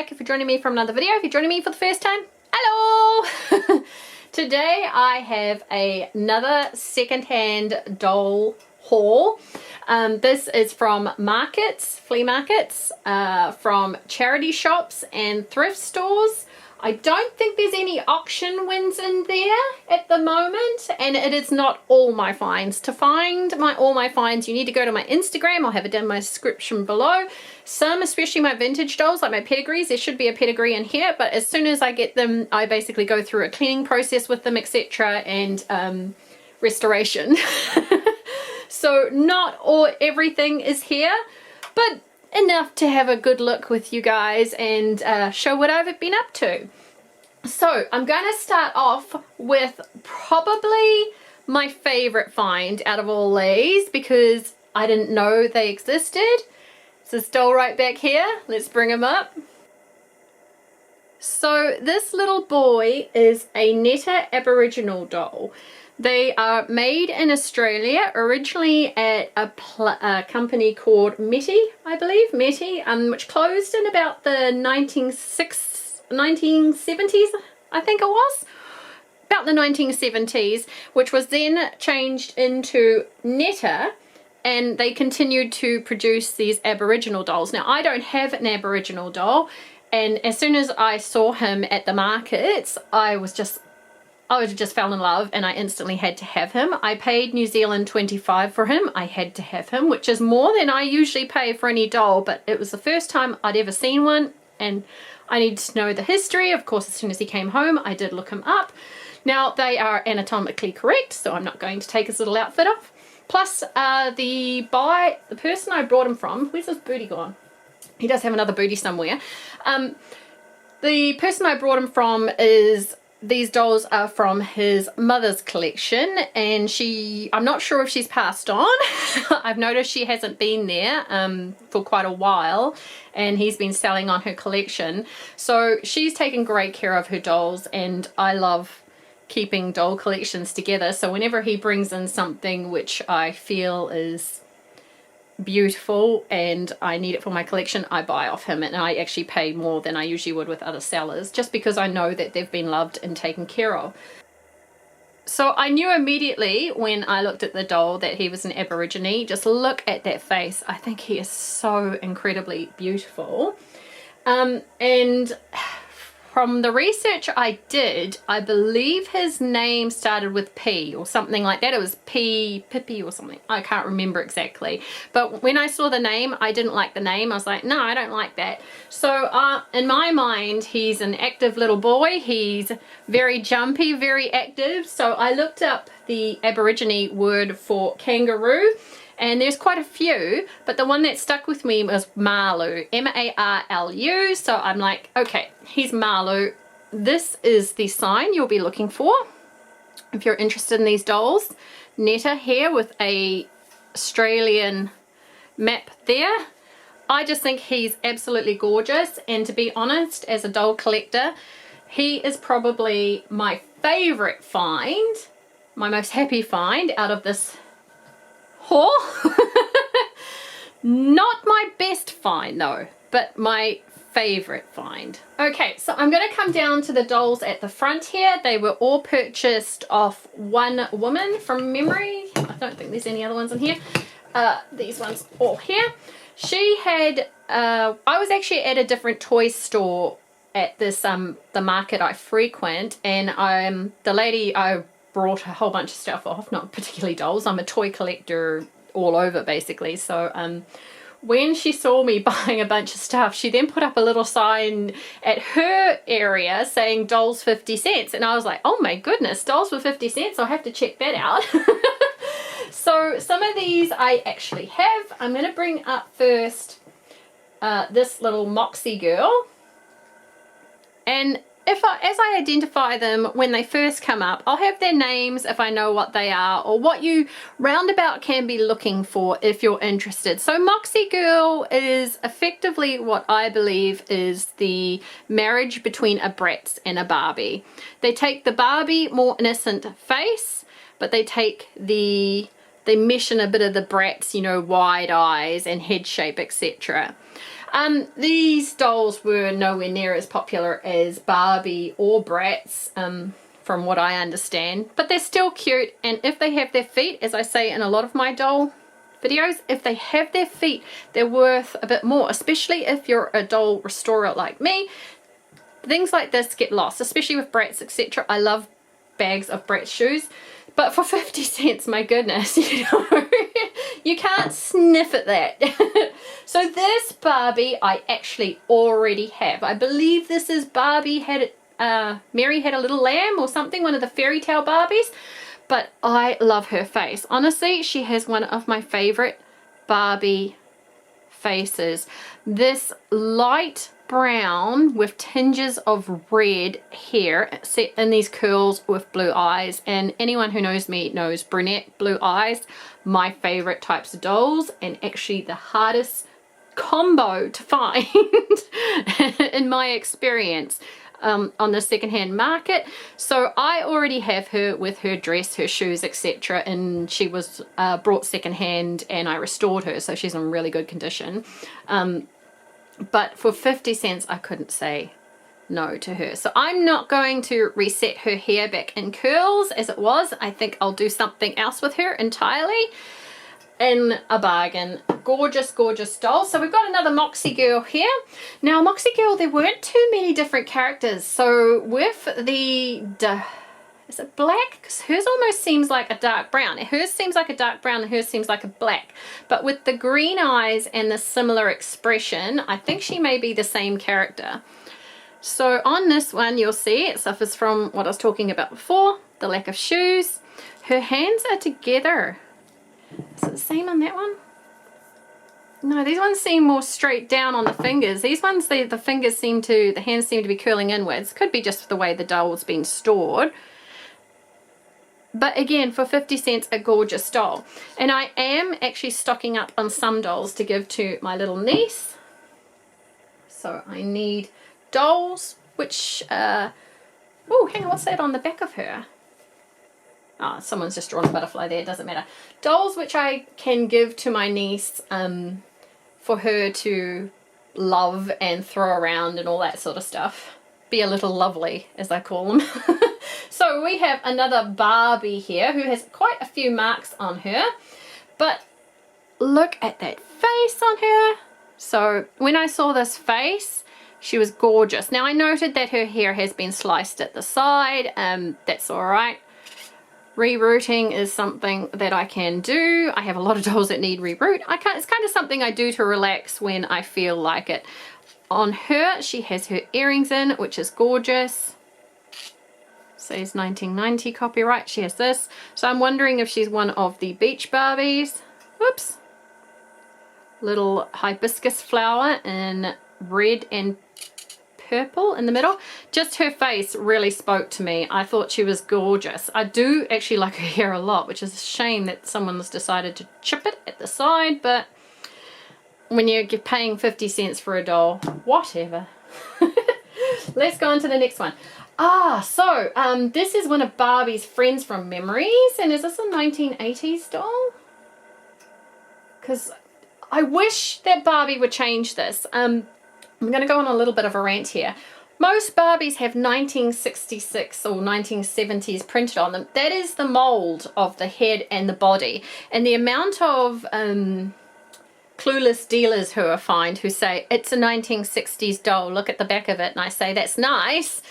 back if you're joining me from another video. If you're joining me for the first time, hello! Today I have another secondhand doll haul. This is from markets, flea markets, from charity shops and thrift stores. I don't think there's any auction wins in there at the moment, and it is not all my finds. To find all my finds, you need to go to my Instagram. I'll have it down in my description below. Some, especially my vintage dolls, like my pedigrees, there should be a pedigree in here, but as soon as I get them, I basically go through a cleaning process with them, etc., and restoration. So not everything is here, but enough to have a good look with you guys and show what I've been up to. So I'm going to start off with probably my favorite find out of all these, because I didn't know they existed. It's this doll right back here. Let's bring him up. So this little boy is a Netta Aboriginal doll. They are made in Australia, originally at a company called MLP, I believe, MLP, which closed in about the 1970s, I think it was. About the 1970s, which was then changed into Netta, and they continued to produce these Aboriginal dolls. Now, I don't have an Aboriginal doll, and as soon as I saw him at the markets, I just fell in love, and I instantly had to have him. I paid New Zealand 25 for him. I had to have him, which is more than I usually pay for any doll, but it was the first time I'd ever seen one, and I needed to know the history. Of course, as soon as he came home, I did look him up. Now, they are anatomically correct, so I'm not going to take his little outfit off. Plus, the person I brought him from, where's his booty gone? He does have another booty somewhere. The person I brought him from these dolls are from his mother's collection, and I'm not sure if she's passed on. I've noticed she hasn't been there for quite a while, and he's been selling on her collection. So she's taken great care of her dolls, and I love keeping doll collections together. So whenever he brings in something which I feel is beautiful and I need it for my collection, I buy off him, and I actually pay more than I usually would with other sellers, just because I know that they've been loved and taken care of. So I knew immediately when I looked at the doll that he was an Aborigine. Just look at that face. I think he is so incredibly beautiful. And from the research I did, I believe his name started with P or something like that. It was Pippi or something. I can't remember exactly. But when I saw the name, I didn't like the name. I was like, no, I don't like that. So in my mind, he's an active little boy. He's very jumpy, very active. So I looked up the Aborigine word for kangaroo, and there's quite a few, but the one that stuck with me was Marlu, M-A-R-L-U. So I'm like, okay, he's Marlu. This is the sign you'll be looking for if you're interested in these dolls. Netta here with a Australian map there. I just think he's absolutely gorgeous, and to be honest, as a doll collector, he is probably my favorite find, my most happy find out of this haul. Not my best find though, but my favorite find. Okay, so I'm going to come down to the dolls at the front here. They were all purchased off one woman from memory. I don't think there's any other ones in here. These ones all here. She had I was actually at a different toy store at this the market I frequent, and the lady I brought a whole bunch of stuff off, not particularly dolls. I'm a toy collector all over basically. So when she saw me buying a bunch of stuff, she then put up a little sign at her area saying dolls 50 cents, and I was like, oh my goodness, dolls for 50 cents, I'll have to check that out. So some of these I actually have. I'm going to bring up first this little Moxie girl, and as I identify them when they first come up, I'll have their names if I know what they are, or what you roundabout can be looking for if you're interested. So Moxie Girl is effectively what I believe is the marriage between a Bratz and a Barbie. They take the Barbie more innocent face, but they mesh in a bit of the Bratz, you know, wide eyes and head shape, etc. These dolls were nowhere near as popular as Barbie or Bratz, from what I understand, but they're still cute. And if they have their feet, as I say in a lot of my doll videos, if they have their feet, they're worth a bit more, especially if you're a doll restorer like me. Things like this get lost, especially with Bratz, etc. I love bags of Bratz shoes, but for 50 cents, my goodness, you know, you can't sniff at that. So this Barbie I actually already have. I believe this is Barbie had Mary Had a Little Lamb or something, one of the fairy tale Barbies. But I love her face. Honestly, she has one of my favorite Barbie faces. This light brown with tinges of red hair set in these curls with blue eyes. And anyone who knows me knows brunette blue eyes, my favorite types of dolls, and actually the hardest combo to find in my experience. On the secondhand market. So I already have her with her dress, her shoes, etc., and she was brought secondhand and I restored her, so she's in really good condition. But for 50 cents I couldn't say no to her. So I'm not going to reset her hair back in curls as it was. I think I'll do something else with her entirely. In a bargain. Gorgeous, gorgeous doll. So we've got another Moxie Girl here. Now Moxie Girl, there weren't too many different characters. So with the, is it black? Because hers almost seems like a dark brown. Hers seems like a dark brown and hers seems like a black. But with the green eyes and the similar expression, I think she may be the same character. So on this one, you'll see it suffers from what I was talking about before, the lack of shoes. Her hands are together. Is it the same on that one? No, these ones seem more straight down on the fingers. These ones, the fingers seem to, the hands seem to be curling inwards. Could be just the way the doll's been stored. But again, for 50 cents, a gorgeous doll. And I am actually stocking up on some dolls to give to my little niece. So I need dolls, which, oh, hang on, what's that on the back of her? Oh, someone's just drawn a butterfly there, it doesn't matter. Dolls which I can give to my niece for her to love and throw around and all that sort of stuff. Be a little lovely, as I call them. So we have another Barbie here who has quite a few marks on her. But look at that face on her. So when I saw this face, she was gorgeous. Now I noted that her hair has been sliced at the side. That's all right. Rerouting is something that I can do. I have a lot of dolls that need reroute. It's kind of something I do to relax when I feel like it. On her, she has her earrings in, which is gorgeous. Says 1990 copyright. She has this. So I'm wondering if she's one of the beach Barbies. Whoops. Little hibiscus flower in red and purple in the middle. Just her face really spoke to me. I thought she was gorgeous. I do actually like her hair a lot, which is a shame that someone's decided to chip it at the side, but when you're paying 50 cents for a doll, whatever. Let's go on to the next one. So this is one of Barbie's friends from Memories, and is this a 1980s doll? Because I wish that Barbie would change this. I'm going to go on a little bit of a rant here. Most Barbies have 1966 or 1970s printed on them. That is the mold of the head and the body. And the amount of clueless dealers who I find who say, it's a 1960s doll, look at the back of it. And I say, that's nice.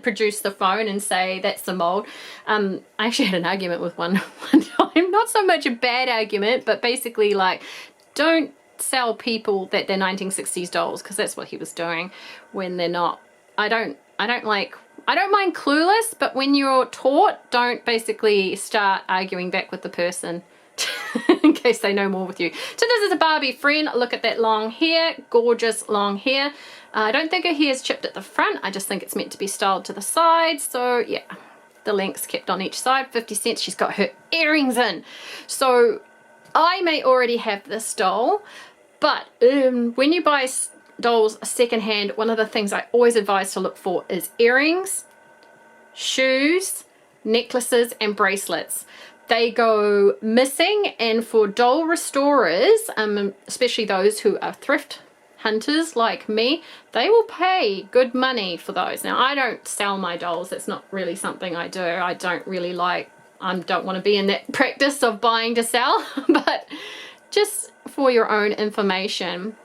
Produce the phone and say, that's the mold. I actually had an argument with one time. Not so much a bad argument, but basically like, don't sell people that they're 1960s dolls, because that's what he was doing when they're not. I don't mind clueless, but when you're taught, don't basically start arguing back with the person in case they know more with you. So this is a Barbie friend. Look at that long hair, gorgeous long hair. I don't think her hair is chipped at the front. I just think it's meant to be styled to the side. So yeah, the length's kept on each side. 50 cents. She's got her earrings in. So I may already have this doll, but when you buy dolls secondhand, one of the things I always advise to look for is earrings, shoes, necklaces, and bracelets. They go missing, and for doll restorers, especially those who are thrift hunters like me, they will pay good money for those. Now, I don't sell my dolls. That's not really something I do. I don't really like, I don't want to be in that practice of buying to sell, but just for your own information,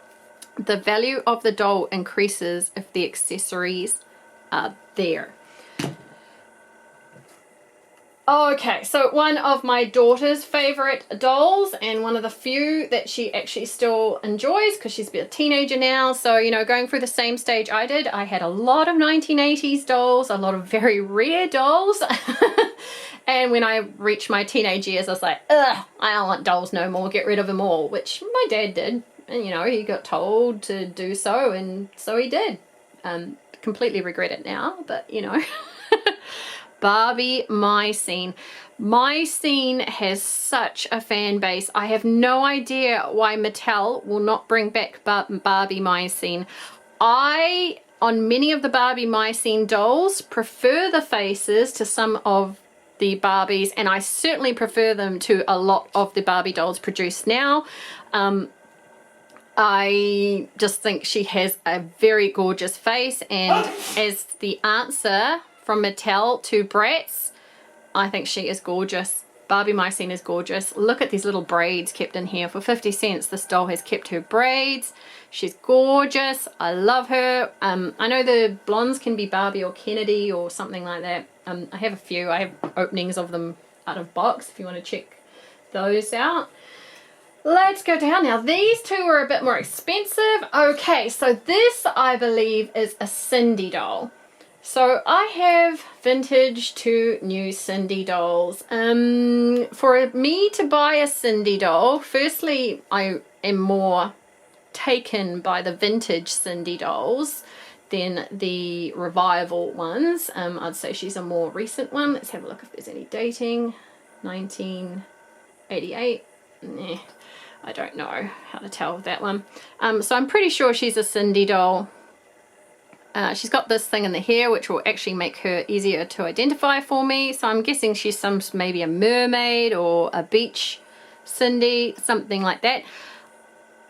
the value of the doll increases if the accessories are there. Okay, so one of my daughter's favorite dolls, and one of the few that she actually still enjoys because she's a teenager now. So, you know, going through the same stage I did, I had a lot of 1980s dolls, a lot of very rare dolls. And when I reached my teenage years, I was like, ugh, I don't want dolls no more, get rid of them all, which my dad did. And, you know, he got told to do so, and so he did. Completely regret it now, but, you know. Barbie My Scene. My Scene has such a fan base. I have no idea why Mattel will not bring back Barbie My Scene. I, on many of the Barbie My Scene dolls, prefer the faces to some of the Barbies, and I certainly prefer them to a lot of the Barbie dolls produced now. I just think she has a very gorgeous face, and as the answer from Mattel to Bratz, I think she is gorgeous. Barbie My Scene is gorgeous. Look at these little braids kept in here. For 50 cents, this doll has kept her braids. She's gorgeous. I love her. I know the blondes can be Barbie or Kennedy or something like that. I have a few. I have openings of them out of box if you want to check those out. Let's go down now. These two are a bit more expensive. Okay, so this I believe is a Sindy doll. So I have vintage to new Sindy dolls. For me to buy a Sindy doll, firstly, I am more taken by the vintage Sindy dolls than the revival ones. I'd say she's a more recent one. Let's have a look if there's any dating. 1988. Nah, I don't know how to tell with that one. So I'm pretty sure she's a Sindy doll. She's got this thing in the hair which will actually make her easier to identify for me. So I'm guessing she's maybe a mermaid or a beach Sindy, something like that.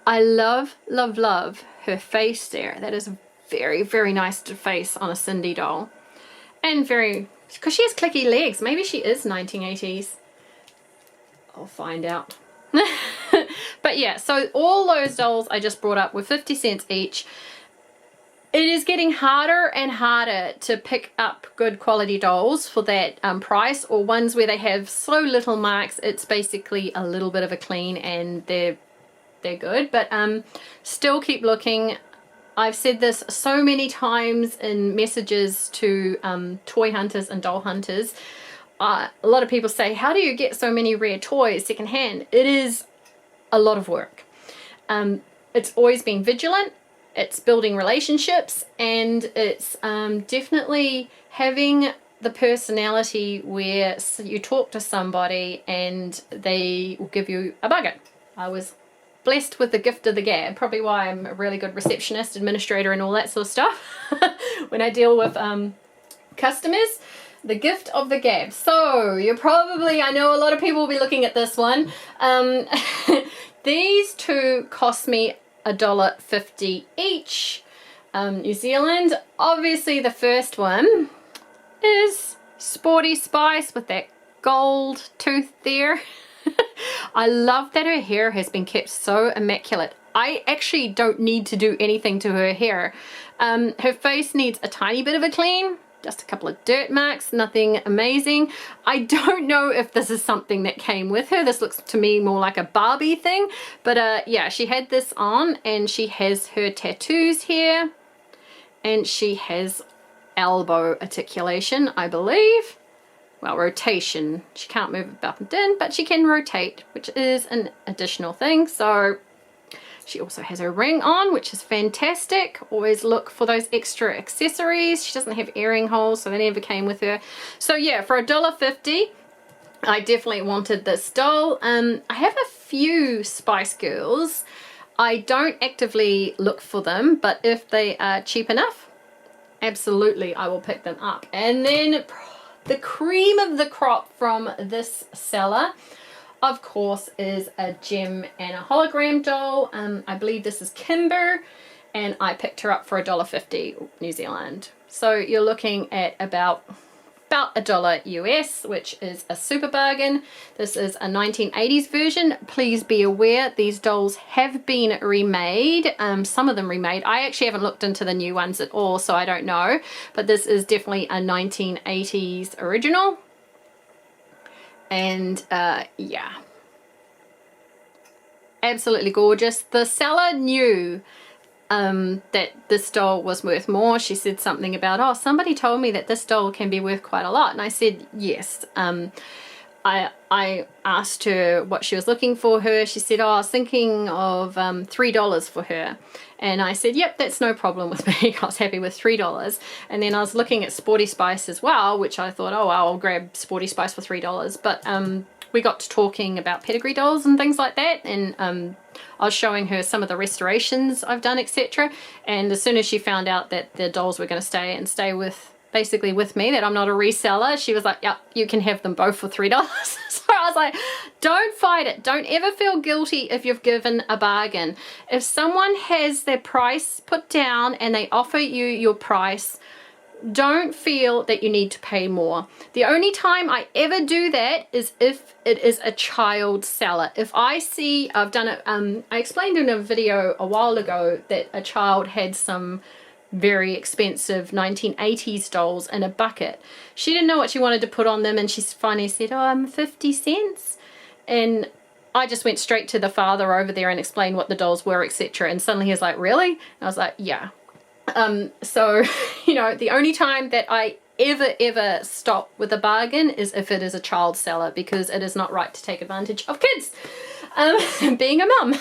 I love, love, love her face there. That is a very, very nice face on a Sindy doll. And very, because she has clicky legs. Maybe she is 1980s. I'll find out. But yeah, so all those dolls I just brought up were 50 cents each. It is getting harder and harder to pick up good quality dolls for that price, or ones where they have so little marks it's basically a little bit of a clean and they're good. But still keep looking. I've said this so many times in messages to toy hunters and doll hunters. A lot of people say, how do you get so many rare toys secondhand? It is a lot of work. It's always being vigilant. It's building relationships, and it's definitely having the personality where you talk to somebody and they will give you a bugger. I was blessed with the gift of the gab, probably why I'm a really good receptionist, administrator, and all that sort of stuff when I deal with customers. The gift of the gab. So you're probably, I know a lot of people will be looking at this one. These two cost me $1.50 each, New Zealand. Obviously the first one is Sporty Spice with that gold tooth there. I love that her hair has been kept so immaculate. I actually don't need to do anything to her hair. Her face needs a tiny bit of a clean, just a couple of dirt marks, nothing amazing. I don't know if this is something that came with her. This looks to me more like a Barbie thing, but yeah, she had this on, and she has her tattoos here, and she has elbow articulation, I believe. Well, rotation. She can't move it up and down, but she can rotate, which is an additional thing. So she also has her ring on, which is fantastic. Always look for those extra accessories. She doesn't have earring holes, so they never came with her. So yeah, for $1.50, I definitely wanted this doll. I have a few Spice Girls. I don't actively look for them, but if they are cheap enough, absolutely, I will pick them up. And then the cream of the crop from this seller, of course, is a gem and a hologram doll. I believe this is Kimber, and I picked her up for $1.50 New Zealand. So you're looking at about $1 US, which is a super bargain. This is a 1980s version. Please be aware these dolls have been remade, some of them remade. I actually haven't looked into the new ones at all, so I don't know, but this is definitely a 1980s original. And yeah, absolutely gorgeous. The seller knew that this doll was worth more. She said something about, oh, somebody told me that this doll can be worth quite a lot, and I said yes. I asked her what she was looking for her. She said, oh, I was thinking of $3 for her, and I said, yep, that's no problem with me. I was happy with $3. And then I was looking at Sporty Spice as well, which I thought, oh well, I'll grab Sporty Spice for $3. But we got to talking about pedigree dolls and things like that, and I was showing her some of the restorations I've done, etc. And as soon as she found out that the dolls were going to stay with, basically with me, that I'm not a reseller, she was like, yep, you can have them both for $3. So I was like, don't fight it. Don't ever feel guilty if you've given a bargain. If someone has their price put down and they offer you your price, don't feel that you need to pay more. The only time I ever do that is if it is a child seller. If I see, I've done it, I explained in a video a while ago that a child had some very expensive 1980s dolls in a bucket. She didn't know what she wanted to put on them, and she finally said, oh, 50 cents. And I just went straight to the father over there and explained what the dolls were, etc. And suddenly he was like, really? And I was like, yeah. So, you know, the only time that I ever stop with a bargain is if it is a child seller, because it is not right to take advantage of kids, being a mum.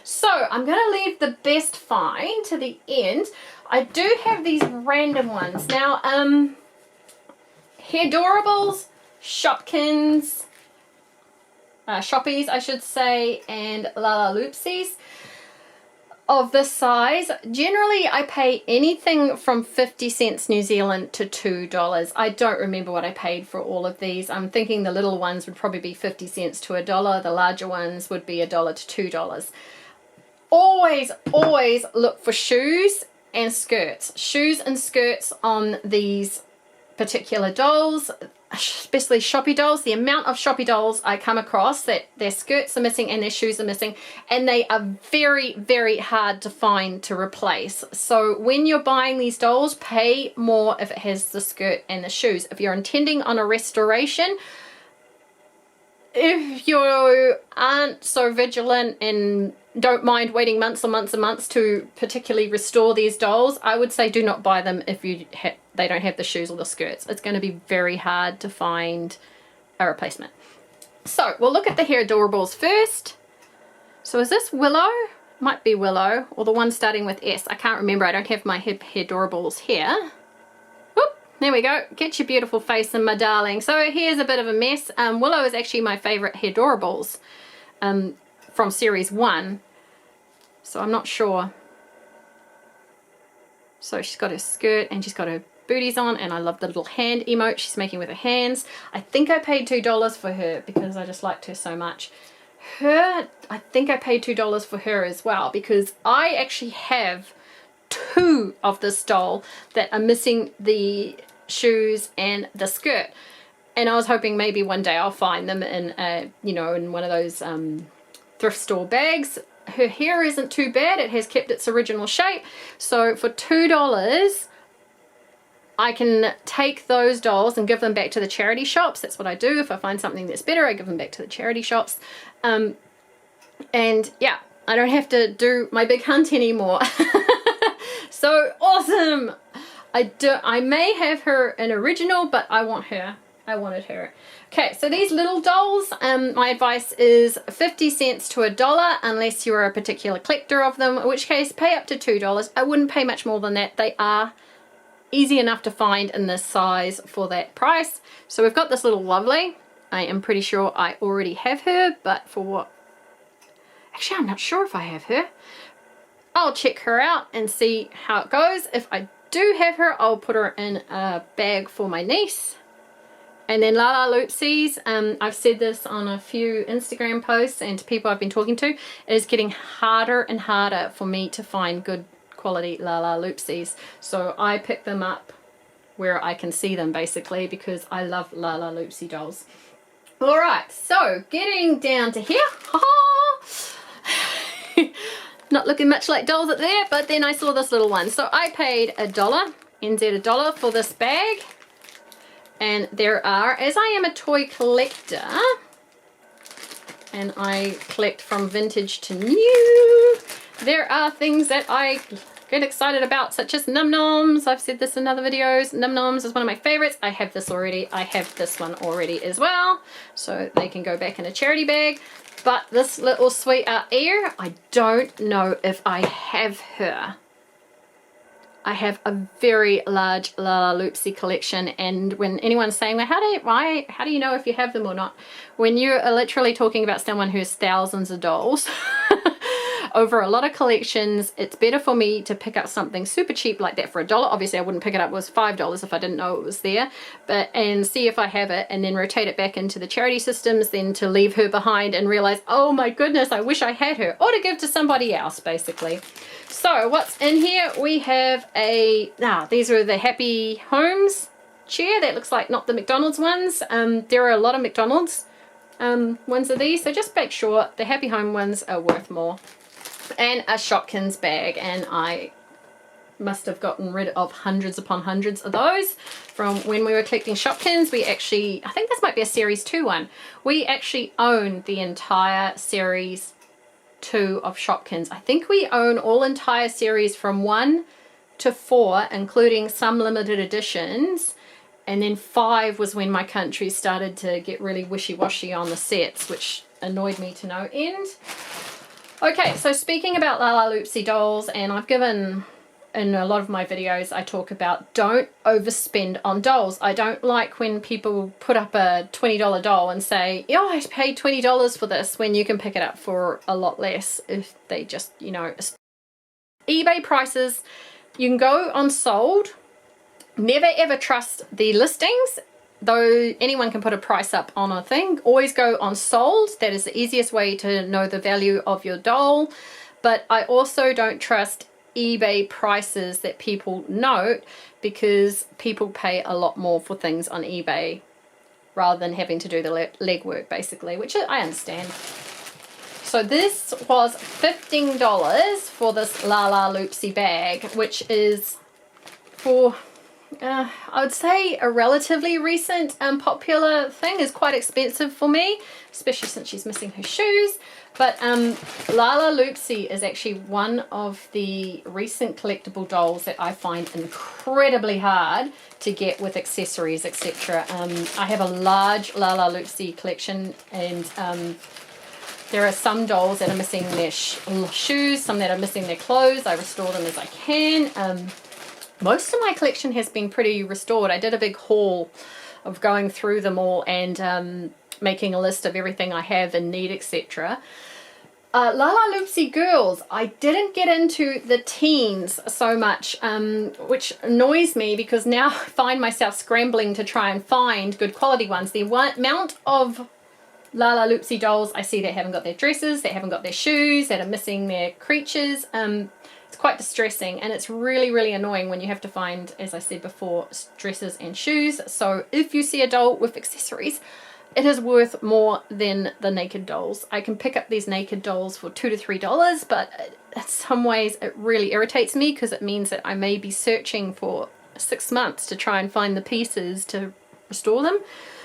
So I'm going to leave the best find to the end. I do have these random ones. Now, Hairdorables, Shopkins, Shoppies, I should say, and LalaLoopsies of this size. Generally, I pay anything from 50 cents New Zealand to $2. I don't remember what I paid for all of these. I'm thinking the little ones would probably be 50 cents to $1. The larger ones would be $1 to $2. Always look for shoes and skirts. Shoes and skirts on these particular dolls, especially shoppy dolls. The amount of shoppy dolls I come across that their skirts are missing and their shoes are missing, and they are very hard to find to replace. So when you're buying these dolls, pay more if it has the skirt and the shoes. If you're intending on a restoration, if you aren't so vigilant and don't mind waiting months and months to particularly restore these dolls, I would say do not buy them if they don't have the shoes or the skirts. It's going to be very hard to find a replacement. So we'll look at the Hairdorables first. So is this Willow? Might be Willow, or the one starting with S. I can't remember. I don't have my Hairdorables here. Whoop, there we go. Get your beautiful face in, my darling. So here's a bit of a mess. Willow is actually my favorite Hairdorables from series 1. So I'm not sure. So she's got her skirt and she's got her booties on, and I love the little hand emote she's making with her hands. I think I paid $2 for her because I just liked her so much. Her, I think I paid $2 for her as well, because I actually have 2 of this doll that are missing the shoes and the skirt, and I was hoping maybe one day I'll find them in you know, in one of those thrift store bags. Her hair isn't too bad. It has kept its original shape. So for $2, I can take those dolls and give them back to the charity shops. That's what I do. If I find something that's better, I give them back to the charity shops. And yeah, I don't have to do my big hunt anymore. So awesome. I may have her an original, but I want her. I wanted her. Okay, so these little dolls, my advice is 50 cents to $1 unless you're a particular collector of them, in which case pay up to $2. I wouldn't pay much more than that. They are easy enough to find in this size for that price. So we've got this little Lovely. I am pretty sure I already have her, but for what? Actually, I'm not sure if I have her. I'll check her out and see how it goes. If I do have her, I'll put her in a bag for my niece. And then LalaLoopsies, I've said this on a few Instagram posts and to people I've been talking to, it is getting harder and harder for me to find good quality LalaLoopsies. So I pick them up where I can see them basically, because I love LalaLoopsy dolls. Alright, so getting down to here. Not looking much like dolls up there, but then I saw this little one. So I paid $1, NZ $1 for this bag. And there are, as I am a toy collector, and I collect from vintage to new, there are things that I get excited about, such as Num Noms. I've said this in other videos. Num Noms is one of my favorites. I have this already. I have this one already as well. So they can go back in a charity bag. But this little sweetheart here, I don't know if I have her. I have a very large LalaLoopsy collection, and when anyone's saying, well, how do you know if you have them or not? When you're literally talking about someone who has thousands of dolls over a lot of collections, it's better for me to pick up something super cheap like that for $1. Obviously I wouldn't pick it up, it was $5 if I didn't know it was there, and see if I have it, and then rotate it back into the charity systems, then to leave her behind and realize, oh my goodness, I wish I had her, or to give to somebody else basically. So what's in here? We have these are the Happy Homes chair. That looks like not the McDonald's ones. There are a lot of McDonald's ones of these, so just make sure the Happy Home ones are worth more. And a Shopkins bag, and I must have gotten rid of hundreds upon hundreds of those from when we were collecting Shopkins. We actually, I think this might be a series 2 one. We actually own the entire series 2 of Shopkins. I think we own all entire series from 1 to 4, including some limited editions, and then 5 was when my country started to get really wishy-washy on the sets, which annoyed me to no end. Okay, so speaking about LalaLoopsy dolls, and I've given in a lot of my videos, I talk about don't overspend on dolls. I don't like when people put up a $20 doll and say, oh, I paid $20 for this, when you can pick it up for a lot less if they just, you know. eBay prices, you can go on sold. Never ever trust the listings. Though anyone can put a price up on a thing, always go on sold. That is the easiest way to know the value of your doll. But I also don't trust eBay prices that people note, because people pay a lot more for things on eBay rather than having to do the legwork basically, which I understand. So this was $15 for this LalaLoopsy bag, which is for I would say a relatively recent popular thing. Is quite expensive for me, especially since she's missing her shoes. But LalaLoopsy is actually one of the recent collectible dolls that I find incredibly hard to get with accessories, etc. I have a large LalaLoopsy collection, and there are some dolls that are missing their shoes, some that are missing their clothes. I restore them as I can. Most of my collection has been pretty restored. I did a big haul of going through them all and making a list of everything I have and need, etc. LalaLoopsy girls, I didn't get into the teens so much, which annoys me, because now I find myself scrambling to try and find good quality ones. The amount of LalaLoopsy dolls I see that haven't got their dresses, that haven't got their shoes, that are missing their creatures, it's quite distressing, and it's really, really annoying when you have to find, as I said before, dresses and shoes. So if you see a doll with accessories, it is worth more than the naked dolls. I can pick up these naked dolls for $2 to $3, but in some ways it really irritates me, because it means that I may be searching for 6 months to try and find the pieces to restore them.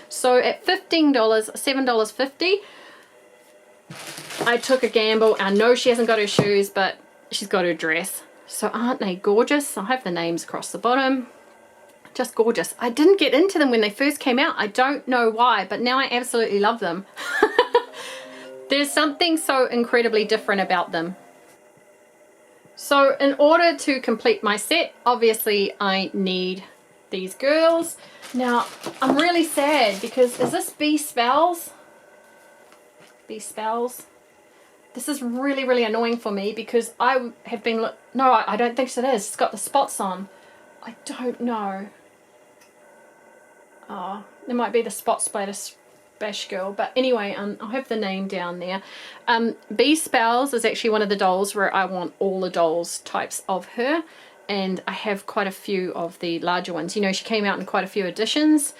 So at $15, $7.50, I took a gamble. I know she hasn't got her shoes, but she's got her dress. So aren't they gorgeous? I'll have the names across the bottom. Just gorgeous. I didn't get into them when they first came out. I don't know why, but now I absolutely love them. There's something so incredibly different about them. So in order to complete my set, obviously I need these girls. Now I'm really sad, because is this Bee Spells? Bee Spells? This is really, really annoying for me, because I have been... No, I don't think so it is. It's got the spots on. I don't know. Oh, it might be the spot splatter Bash Girl. But anyway, I'll have the name down there. B Spells is actually one of the dolls where I want all the dolls types of her. And I have quite a few of the larger ones. You know, she came out in quite a few editions.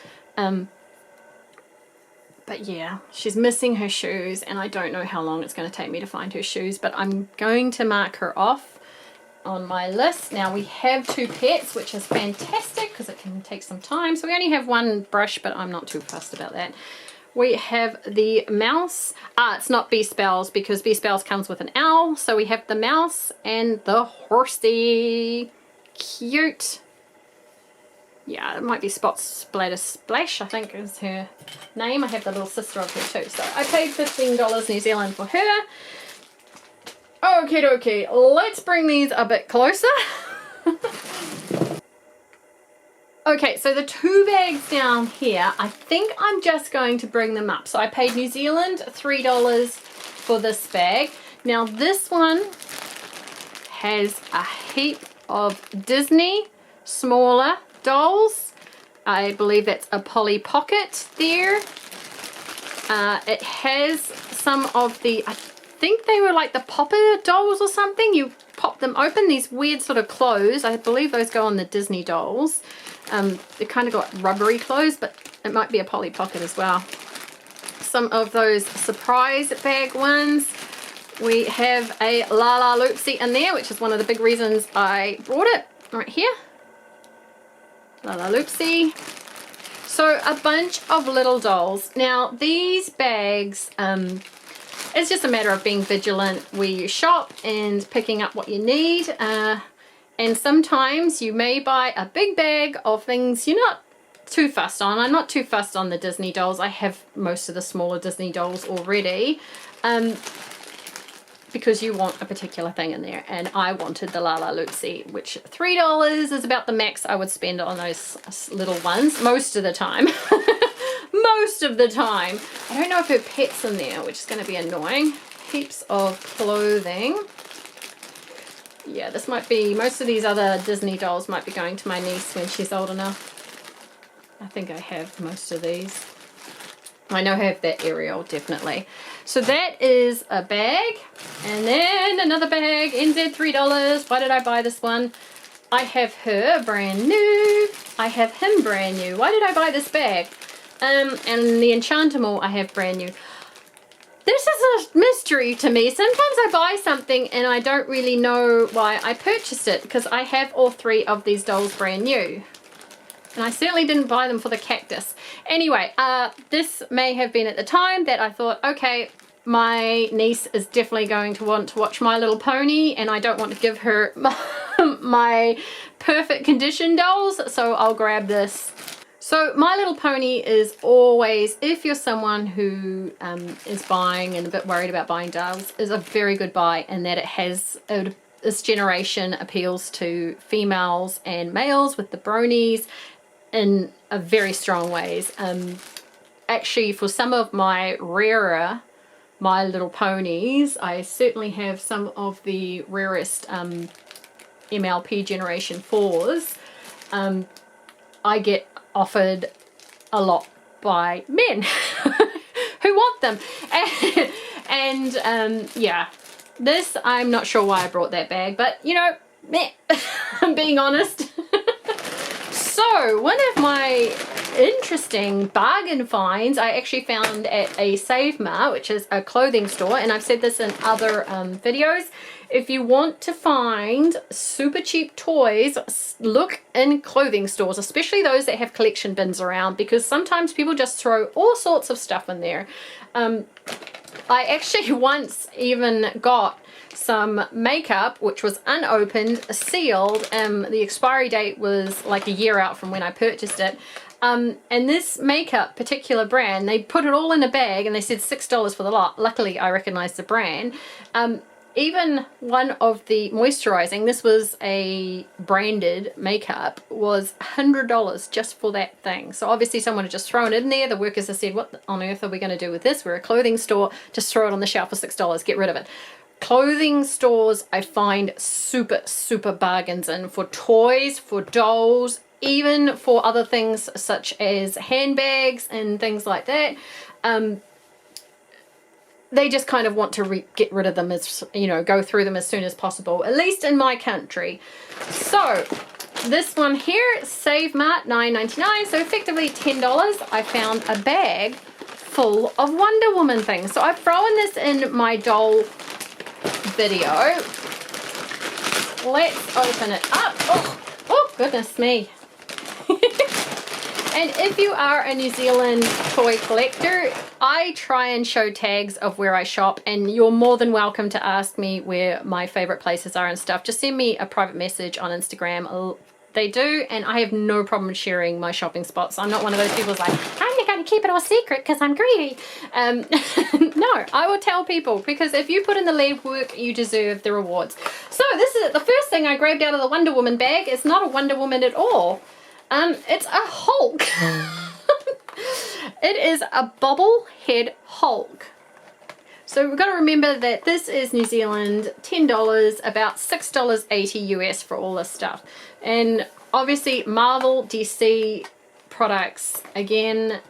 But yeah, she's missing her shoes, and I don't know how long it's going to take me to find her shoes, but I'm going to mark her off on my list. Now we have 2 pets, which is fantastic because it can take some time. So we only have 1 brush, but I'm not too fussed about that. We have the mouse. It's not B Spells because B Spells comes with an owl. So we have the mouse and the horsey. Cute. Yeah, it might be Spot Splatter Splash, I think is her name. I have the little sister of her too. So I paid $15 New Zealand for her. Okay, dokie, let's bring these a bit closer. Okay, so the 2 bags down here, I think I'm just going to bring them up. So I paid New Zealand $3 for this bag. Now this one has a heap of Disney smaller dolls. I believe that's a Polly Pocket there. It has some of the, I think they were like the popper dolls or something. You pop them open, these weird sort of clothes. I believe those go on the Disney dolls. They kind of got rubbery clothes, but it might be a Polly Pocket as well. Some of those surprise bag ones. We have a LalaLoopsy in there, which is one of the big reasons I brought it right here. LalaLoopsy. So a bunch of little dolls. Now these bags, it's just a matter of being vigilant where you shop and picking up what you need. And sometimes you may buy a big bag of things you're not too fussed on. I'm not too fussed on the Disney dolls. I have most of the smaller Disney dolls already. Because you want a particular thing in there, and I wanted the LalaLoopsy, which $3 is about the max I would spend on those little ones most of the time. Most of the time. I don't know if her pet's in there, which is going to be annoying. Heaps of clothing. Yeah, this might be, most of these other Disney dolls might be going to my niece when she's old enough. I think I have most of these. I know I have that Ariel, definitely. So that is a bag. And then another bag, NZ $3. Why did I buy this one? I have her brand new. I have him brand new. Why did I buy this bag? And the Enchantimals I have brand new. This is a mystery to me. Sometimes I buy something and I don't really know why I purchased it, because I have all 3 of these dolls brand new. And I certainly didn't buy them for the cactus. Anyway, this may have been at the time that I thought, okay, my niece is definitely going to want to watch My Little Pony, and I don't want to give her my perfect condition dolls, so I'll grab this. So My Little Pony is always, if you're someone who is buying and a bit worried about buying dolls, is a very good buy, in that it has this generation appeals to females and males with the bronies in a very strong ways. Actually, for some of my rarer My Little Ponies, I certainly have some of the rarest MLP Generation 4s. I get offered a lot by men who want them. And yeah, this, I'm not sure why I brought that bag, but you know, meh, I'm being honest. So one of my interesting bargain finds I actually found at a Save Mart, which is a clothing store, and I've said this in other videos. If you want to find super cheap toys, look in clothing stores, especially those that have collection bins around, because sometimes people just throw all sorts of stuff in there. I actually once even got some makeup which was unopened, sealed, the expiry date was like a year out from when I purchased it, and this makeup particular brand, they put it all in a bag and they said $6 for the lot. Luckily I recognized the brand. Even one of the moisturizing, this was a branded makeup, was $100 just for that thing. So obviously someone had just thrown it in there. The workers have said, what on earth are we going to do with this? We're a clothing store, just throw it on the shelf for $6, get rid of it. Clothing stores I find super bargains in for toys, for dolls, even for other things such as handbags and things like that. They just kind of want to get rid of them, as you know, go through them as soon as possible, at least in my country. So this one here, Save Mart, $9.99, so effectively $10. I found a bag full of Wonder Woman things. So I've thrown this in my doll video. Let's open it up. Oh goodness me. And if you are a New Zealand toy collector, I try and show tags of where I shop, and you're more than welcome to ask me where my favorite places are and stuff. Just send me a private message on Instagram. They do, and I have no problem sharing my shopping spots. I'm not one of those people who's like, I'm going to keep it all secret because I'm greedy. No, I will tell people, because if you put in the lead work, you deserve the rewards. So this is the first thing I grabbed out of the Wonder Woman bag. It's not a Wonder Woman at all. It's a Hulk. It is a bobblehead Hulk. So we've got to remember that this is New Zealand, $10, about $6.80 US for all this stuff. And obviously Marvel, DC products, again,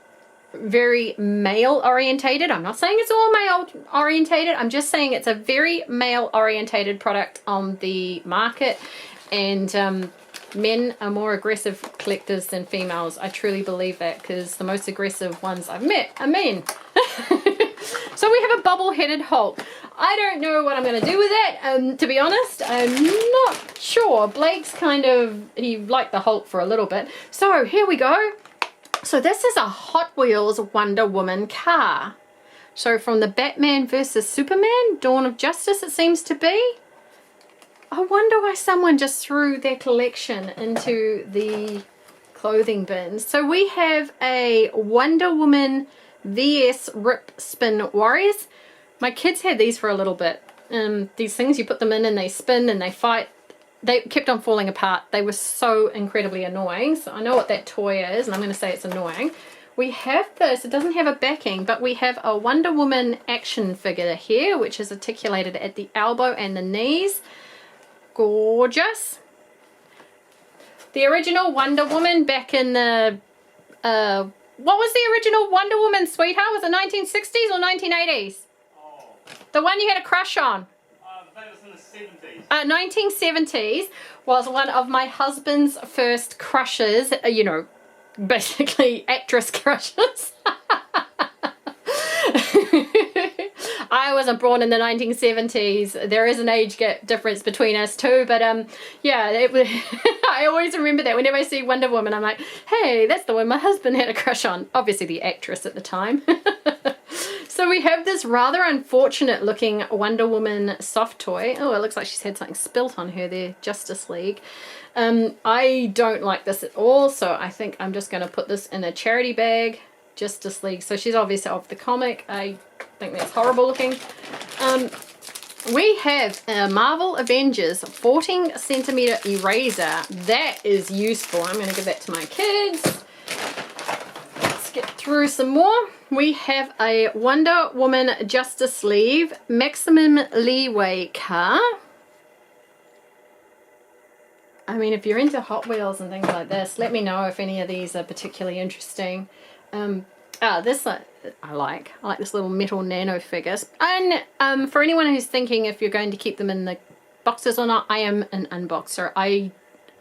very male orientated. I'm not saying it's all male orientated. I'm just saying it's a very male orientated product on the market. And men are more aggressive collectors than females. I truly believe that, because the most aggressive ones I've met are men. So we have a bubble-headed Hulk. I don't know what I'm going to do with that, to be honest. I'm not sure. Blake's he liked the Hulk for a little bit. So here we go. So this is a Hot Wheels Wonder Woman car. So from the Batman versus Superman, Dawn of Justice it seems to be. I wonder why someone just threw their collection into the clothing bins. So we have a Wonder Woman VS Rip Spin Warriors. My kids had these for a little bit. These things, you put them in and they spin and they fight. They kept on falling apart. They were so incredibly annoying. So I know what that toy is, and I'm going to say it's annoying. We have this. It doesn't have a backing, but we have a Wonder Woman action figure here, which is articulated at the elbow and the knees. Gorgeous. The original Wonder Woman back in the what was the original Wonder Woman, sweetheart? Was it 1960s or 1980s? Oh. The one you had a crush on? That was in the 70s. 1970s was one of my husband's first crushes, you know, basically actress crushes. I wasn't born in the 1970s. There is an age gap difference between us too, but yeah, it was I always remember that whenever I see Wonder Woman, I'm like, hey, that's the one my husband had a crush on. Obviously the actress at the time. So we have this rather unfortunate looking Wonder Woman soft toy. Oh, it looks like she's had something spilt on her there, Justice League. I don't like this at all, so I think I'm just going to put this in a charity bag. Justice League. So she's obviously of the comic. I think that's horrible looking. We have a Marvel Avengers 14 centimeter eraser. That is useful. I'm going to give that to my kids. Let's get through some more. We have a Wonder Woman Justice League maximum leeway car. I mean, if you're into Hot Wheels and things like this, let me know if any of these are particularly interesting. This I like this little metal nano figures. And for anyone who's thinking if you're going to keep them in the boxes or not, I am an unboxer.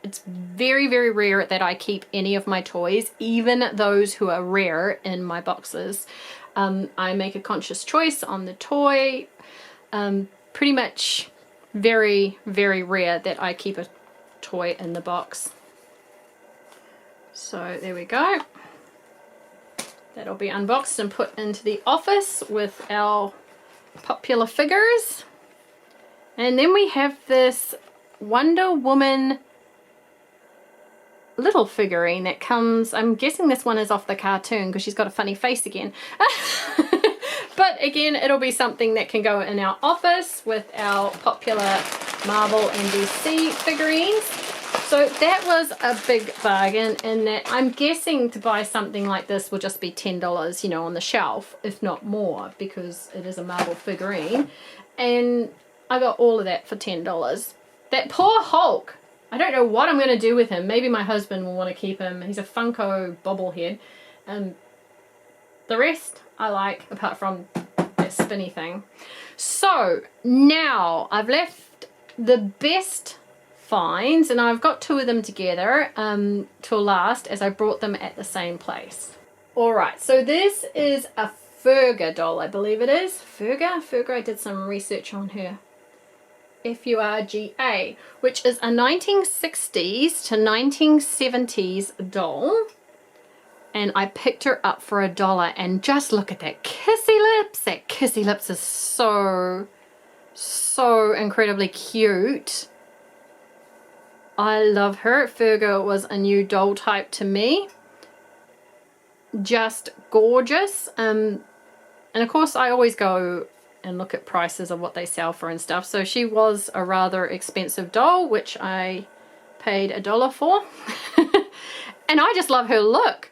It's very, very rare that I keep any of my toys, even those who are rare, in my boxes. I make a conscious choice on the toy. Pretty much very, very rare that I keep a toy in the box. So there we go. That'll be unboxed and put into the office with our popular figures. And then we have this Wonder Woman little figurine that comes, I'm guessing this one is off the cartoon because she's got a funny face again. But again, it'll be something that can go in our office with our popular Marvel and DC figurines. So that was a big bargain, in that I'm guessing to buy something like this will just be $10, you know, on the shelf, if not more, because it is a Marvel figurine. And I got all of that for $10. That poor Hulk. I don't know what I'm going to do with him. Maybe my husband will want to keep him. He's a Funko bobblehead. The rest I like, apart from that spinny thing. So now I've left the best finds, and I've got two of them together till last, as I brought them at the same place. Alright, so this is a Furga doll, I believe it is. Furga, I did some research on her. Furga, which is a 1960s to 1970s doll. And I picked her up for $1, and just look at that kissy lips. That kissy lips is so incredibly cute. I love her. Furga was a new doll type to me. Just gorgeous. And of course I always go and look at prices of what they sell for and stuff. So she was a rather expensive doll, which I paid $1 for. And I just love her look.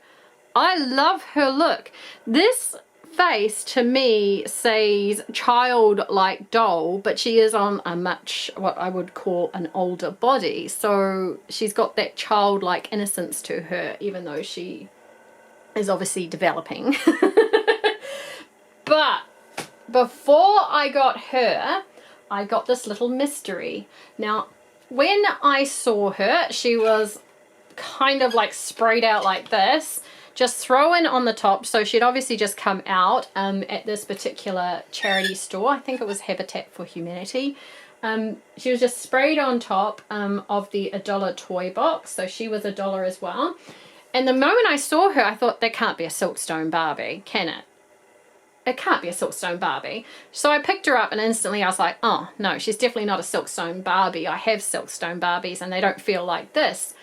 I love her look. This face to me says childlike doll, but she is on a much, what I would call, an older body. So she's got that childlike innocence to her, even though she is obviously developing. But before I got her, I got this little mystery. Now, when I saw her, she was kind of like sprayed out like this, just thrown on the top. So she'd obviously just come out at this particular charity store. I think it was Habitat for Humanity. She was just sprayed on top of the $1 toy box. So she was $1 as well. And the moment I saw her, I thought, that can't be a Silkstone Barbie, can it? It can't be a Silkstone Barbie. So I picked her up, and instantly I was like, oh no, she's definitely not a Silkstone Barbie. I have Silkstone Barbies and they don't feel like this.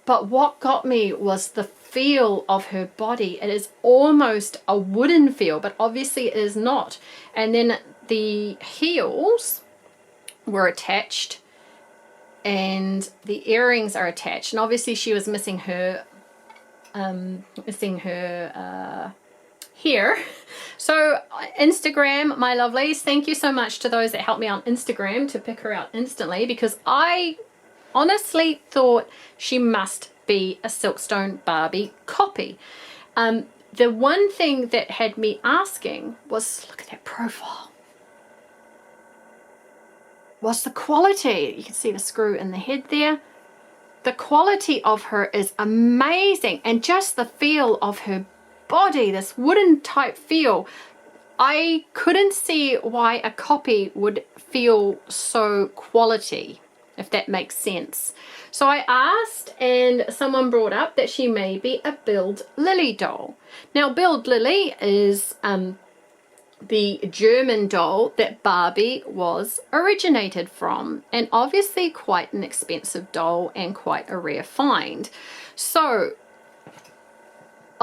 But what got me was the feel of her body. It is almost a wooden feel, but obviously it is not. And then the heels were attached and the earrings are attached. And obviously she was missing her hair. So Instagram, my lovelies, thank you so much to those that helped me on Instagram to pick her out instantly, because I honestly thought she must be a Silkstone Barbie copy. The one thing that had me asking was, look at that profile. What's the quality? You can see the screw in the head there. The quality of her is amazing, and just the feel of her body, this wooden type feel. I couldn't see why a copy would feel so quality, if that makes sense. So I asked, and someone brought up that she may be a Bild Lilli doll. Now Bild Lilli is the German doll that Barbie was originated from, and obviously quite an expensive doll and quite a rare find. So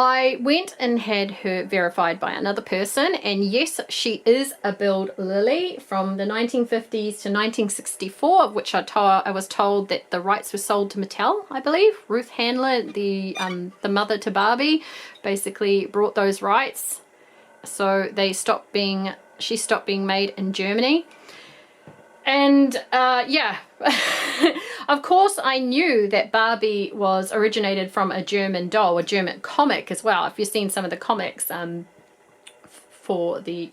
I went and had her verified by another person, and yes, she is a Bild Lilli from the 1950s to 1964, of which I was told that the rights were sold to Mattel, I believe. Ruth Handler, the mother to Barbie, basically brought those rights. So she stopped being made in Germany. And yeah, of course I knew that Barbie was originated from a German doll, a German comic as well. If you've seen some of the comics for the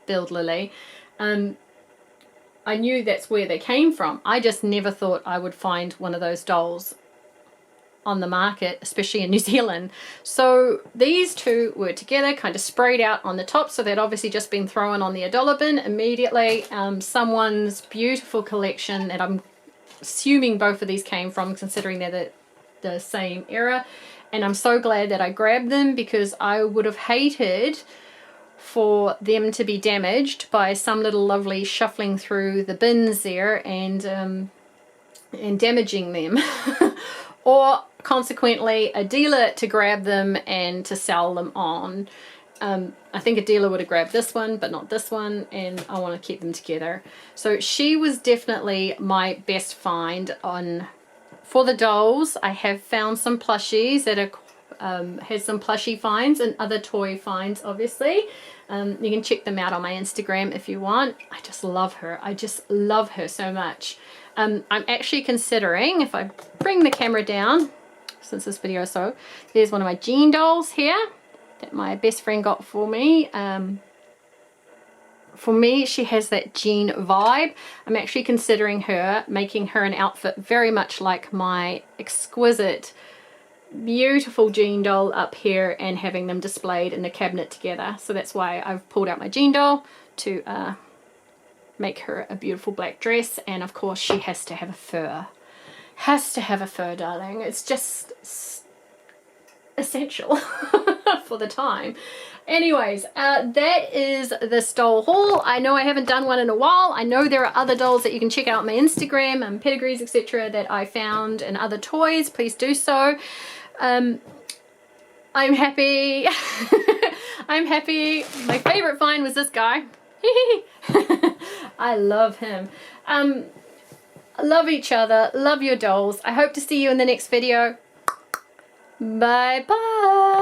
Bild Lilli, I knew that's where they came from. I just never thought I would find one of those dolls on the market, especially in New Zealand. So these two were together, kind of sprayed out on the top, so they'd obviously just been thrown on the $1 bin immediately. Someone's beautiful collection that I'm assuming both of these came from, considering they're the same era. And I'm so glad that I grabbed them, because I would have hated for them to be damaged by some little lovely shuffling through the bins there and damaging them. Or consequently a dealer to grab them and to sell them on. I think a dealer would have grabbed this one, but not this one, and I want to keep them together. So she was definitely my best find for the dolls. I have found some plushies that are has some plushie finds and other toy finds, obviously. You can check them out on my Instagram if you want. I just love her. I just love her so much. I'm actually considering, if I bring the camera down, since this video is so, there's one of my Jean dolls here that my best friend got for me. For me, she has that Jean vibe. I'm actually considering making her an outfit very much like my exquisite, beautiful Jean doll up here and having them displayed in the cabinet together. So that's why I've pulled out my Jean doll to make her a beautiful black dress. And of course, she has to have a fur. Has to have a fur, darling. It's just essential for the time. Anyways, that is this doll haul. I know I haven't done one in a while. I know there are other dolls that you can check out on my Instagram and pedigrees, etc. that I found and other toys. Please do so. I'm happy. I'm happy. My favorite find was this guy. I love him. Love each other. Love your dolls. I hope to see you in the next video. Bye bye.